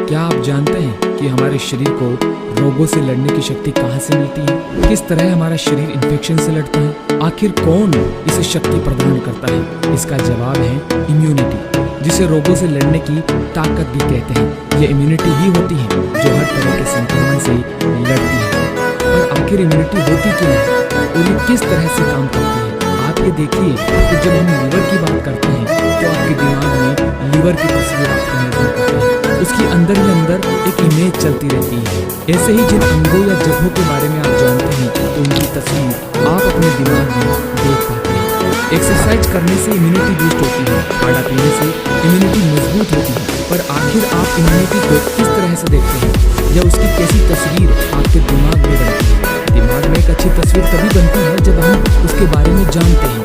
क्या आप जानते हैं कि हमारे शरीर को रोगों से लड़ने की शक्ति कहाँ से मिलती है? किस तरह हमारा शरीर इन्फेक्शन से लड़ता है? आखिर कौन इसे शक्ति प्रदान करता है? इसका जवाब है इम्यूनिटी, जिसे रोगों से लड़ने की ताकत भी कहते हैं। ये इम्यूनिटी ही होती है जो हर तरह के संक्रमण से लड़ती है। और आखिर इम्यूनिटी होती क्यों है और ये किस तरह से काम करती है? आप ये देखिए कि जब हम लीवर की बात करते हैं तो आपके दिमाग में लीवर की तस्वीर आपको नजर आती है। उसकी अंदर ही अंदर एक इमेज चलती रहती है। ऐसे ही जिन अंगों या जगहों के बारे में आप जानते हैं तो उनकी तस्वीर आप अपने दिमाग में देख पाते हैं। एक्सरसाइज करने से इम्यूनिटी बूस्ट होती है, खाना पीने से इम्यूनिटी मजबूत होती है। पर आखिर आप इम्यूनिटी को किस तरह से देखते हैं या उसकी कैसी तस्वीर आपके दिमाग में बनती है? दिमाग में एक अच्छी तस्वीर तभी बनती है जब हम उसके बारे में जानते हैं।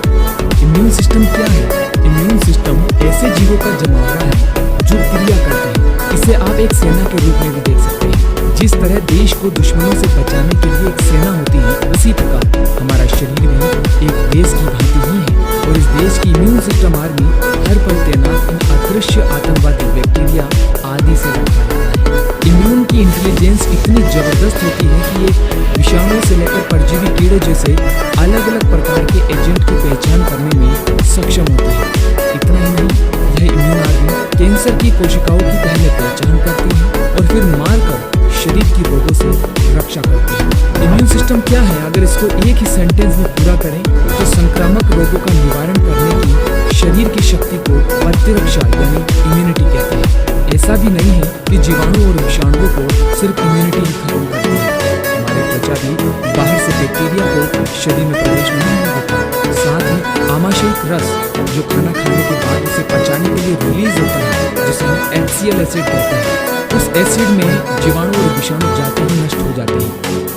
इम्यून सिस्टम क्या है? इम्यून सिस्टम ऐसे जीवों का जमावड़ा है जो क्रिया करते हैं। इसे आप एक सेना के रूप में भी देख सकते हैं। जिस तरह देश को दुश्मनों से बचाने के लिए एक सेना होती है, उसी प्रकार हमारा शरीर भी एक देश की भांति ही है। और इस देश की इम्यून सिस्टम आर्मी हर पल तैनात इन अदृश्य आतंकवादी बैक्टीरिया आदि से लड़ता रहता है। इम्यून की इंटेलिजेंस इतनी जबरदस्त होती है कि ये विषाणु से लेकर परजीवी कीड़े जैसे अलग अलग प्रकार के एजेंट की पहचान करने में सक्षम होते हैं। इतना ही नहीं, यह इम्यून आर्मी कैंसर की कोशिकाओं की पहले पहचान करती है और फिर मारकर शरीर की रोगों से रक्षा करती है। इम्यून सिस्टम क्या है? अगर इसको एक ही सेंटेंस में पूरा करें तो संक्रामक रोगों का निवारण करने की शरीर की शक्ति को प्रतिरक्षा यानी इम्यूनिटी कहते हैं। ऐसा भी नहीं है कि जीवाणु और विषाणुओं को सिर्फ इम्यूनिटी ही खत्म करती है। हमारी त्वचा भी बाहर से बैक्टीरिया को शरीर में प्रवेश नहीं होता। साथ ही आमाशयिक रस जो खाना खाने के बाद उसे पचाने के लिए रिलीज होता है, जिसे हम HCl एसिड कहते हैं, उस एसिड में जीवाणु और विषाणु जाते ही नष्ट हो जाते हैं।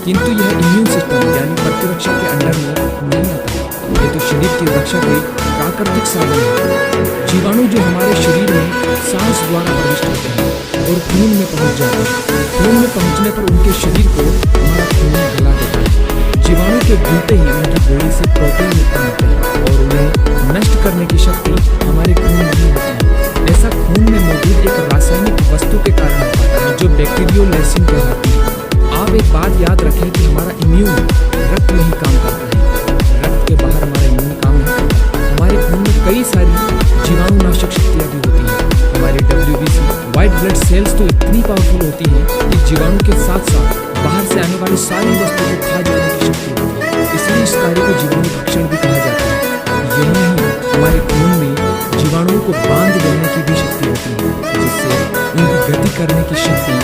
किंतु यह इम्यून सिस्टम यानी प्रतिरक्षा के अंडर में नहीं आता है। ये तो शरीर की रक्षा के प्राकृतिक साधन है। जीवाणु जो हमारे शरीर में सांस द्वारा प्रविष्ट होते हैं और खून में पहुंच जाते हैं। खून में पहुंचने पर उनके शरीर को हमारा खून गला देता है। जीवाणु के घुलते ही उनकी बॉडी से प्रोटीन उत्पन्न होते हैं और उन्हें नष्ट करने की शक्ति हमारे खून में नहीं होती है। ऐसा खून में मौजूद एक रासायनिक वस्तु के कारण होता है जो बैक्टीरियोलाइसिन कहलाती है। आप एक बात याद रखें कि हमारा इम्यून रक्त में ही काम करता है, रक्त के बाहर हमारा इम्यून काम नहीं करता। हमारे खून में कई सारी जीवाणुनाशक शक्तियाँ भी होती हैं। हमारे WBC व्हाइट ब्लड सेल्स तो इतनी पावरफुल होती हैं कि जीवाणु के साथ साथ बाहर से आने वाली सारी वस्तुओं को खा जाने की शक्ति होती है। इसलिए इस कार्य को जीवाणु भक्षण भी कहा जाता है। यही नहीं, हमारे खून में जीवाणुओं को बांध देने की भी शक्ति होती है, जिससे उनकी गति करने की शक्ति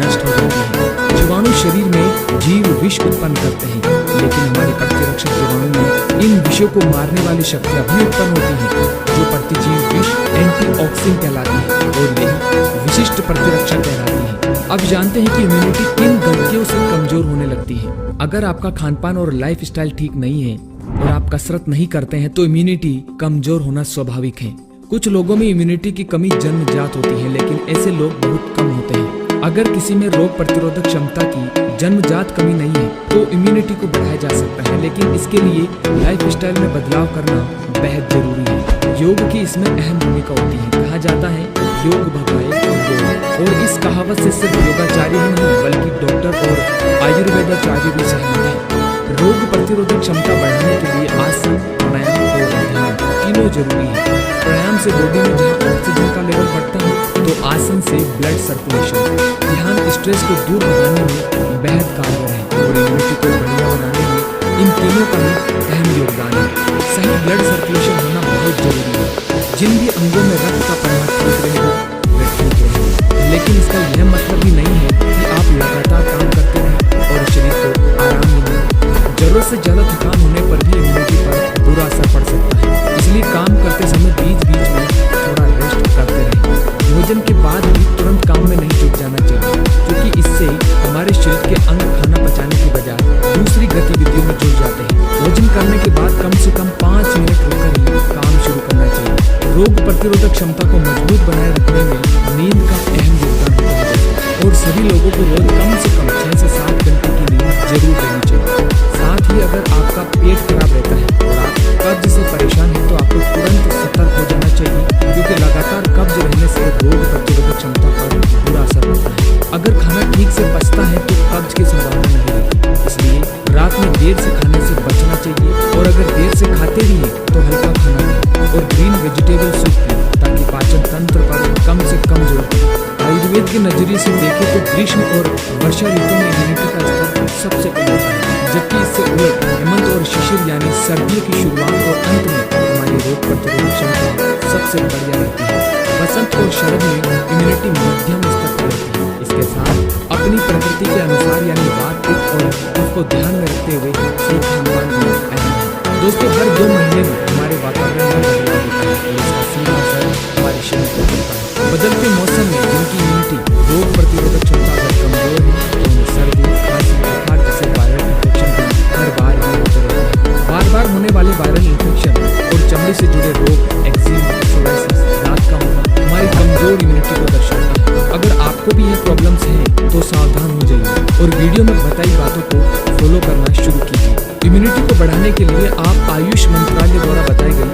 नष्ट हो जाती है। जीवाणु शरीर में जीव विष उत्पन्न करते हैं, लेकिन हमारे प्रतिरक्षक जीवाणु में इन विषयों को मारने वाली शक्तियाँ भी उत्पन्न होती हैं, जो प्रतिजीव विष एंटीऑक्सिन कहलाती है और यही विशिष्ट प्रतिरक्षा कहलाती है। अब जानते हैं कि इम्यूनिटी किन गलतियों से कमजोर होने लगती है। अगर आपका खानपान और लाइफ स्टाइल ठीक नहीं है और आप कसरत नहीं करते हैं तो इम्यूनिटी कमजोर होना स्वाभाविक है। कुछ लोगों में इम्यूनिटी की कमी जन्मजात होती है, लेकिन ऐसे लोग बहुत कम होते हैं। अगर किसी में रोग प्रतिरोधक क्षमता की जन्मजात कमी नहीं है तो इम्यूनिटी को बढ़ाया जा सकता है, लेकिन इसके लिए लाइफ स्टाइल में बदलाव करना बेहद जरूरी है। योग की इसमें अहम भूमिका होती है। कहा जाता है योग भगाए योग, और इस कहावत से सिर्फ योगाचार्य ही नहीं बल्कि डॉक्टर और आयुर्वेदाचार्य भी सहमत है। रोग प्रतिरोधक क्षमता बढ़ाने के लिए आसन, प्राणायाम और ध्यान तीनों जरूरी है। प्राणायाम से बॉडी में जहाँ ऑक्सीजन का लेवल बढ़ता है तो आसन से ब्लड सर्कुलेशन, ध्यान स्ट्रेस को दूर भगाने में बेहद कारगर है और इम्यूनिटी को बढ़िया बनाने में इन तीनों का भी अहम योगदान है। सही ब्लड सर्कुलेशन होना बहुत जरूरी है। जिन भी अंगों में रक्त का प्रवाह ठीक रहेगा वे ठीक रहेंगे, लेकिन इसका यह मतलब ही नहीं है कि आप लगातार काम करते रहें और शरीर को आराम ही नहीं। जरूरत से ज्यादा थकान होने पर भी इम्यूनिटी पर बुरा असर पड़ सकता है। इसलिए काम करते समय बीच बीच में थोड़ा रेस्ट करते रहें। भोजन के बाद भी तुरंत काम में नहीं जुट जाना चाहिए, क्योंकि इससे हमारे शरीर के अंग खाना पचाने की बजाय दूसरी गतिविधियों में जुट जाते हैं। भोजन करने के बाद कम से कम 5 मिनट रुककर ही काम शुरू करना चाहिए। रोग प्रतिरोधक क्षमता को मजबूत बनाए रखने में नींद का अहम योगदान होता है और सभी लोगों को रोज कम से कम 6 से 7 घंटे की नींद जरूर लेनी चाहिए। साथ ही अगर आपका पेट खराब रहता है और आप कब्ज से परेशान हैं तो आपको तुरंत सतर्क हो जाना चाहिए, क्योंकि लगातार कब्ज रहने से रोग प्रतिरोधक क्षमता पर बुरा असर होता है। ठीक से पचता है तो कब्ज की संभावना नहीं रहती। इसलिए रात में देर से खाने से बचना चाहिए और अगर देर से खाते भी हैं तो हल्का खाना खाएं और ग्रीन वेजिटेबल सूप पिएं ताकि पाचन तंत्र पर कम से कम जोर पड़े। आयुर्वेद के नजरिए से देखें तो ग्रीष्म और वर्षा ऋतु में इम्यूनिटी का स्तर सबसे कम होता है, जबकि इससे उलट हेमंत और शिशिर यानी सर्दियों की शुरुआत और अंत में हमारी रोग प्रतिरोधक क्षमता सबसे बढ़िया रहती है। बसंत और शरद में इम्यूनिटी मध्यम स्तर पर रहती है। इसके साथ अपनी प्रकृति के अनुसार यानी वात पित्त और कफ को ध्यान में रखते हुए सही खान-पान भी अहम है। दोस्तों, हर 2 महीने में हमारे वातावरण में बदलाव होता है और इसका सीधा असर हमारे शरीर पर पड़ता है। बदलते मौसम में जिनकी इम्यूनिटी रोग प्रतिरोधक क्षमता अगर कमजोर है तो उन्हें सर्दी, खांसी, बुखार जैसे वायरल इन्फेक्शन भी हर बार ही होते रहते हैं। बार बार होने वाले वायरल इन्फेक्शन और चमड़ी से जुड़े रोग, एक्जिमा, सोराइसिस, दांत का होना हमारी कमजोर इम्यूनिटी को दर्शाता है। अगर आपको भी ये प्रॉब्लम्स हैं तो सावधान हो जाइए और वीडियो में बताई बातों को फॉलो करना शुरू कीजिए। इम्यूनिटी को बढ़ाने के लिए आप आयुष मंत्रालय द्वारा बताई गई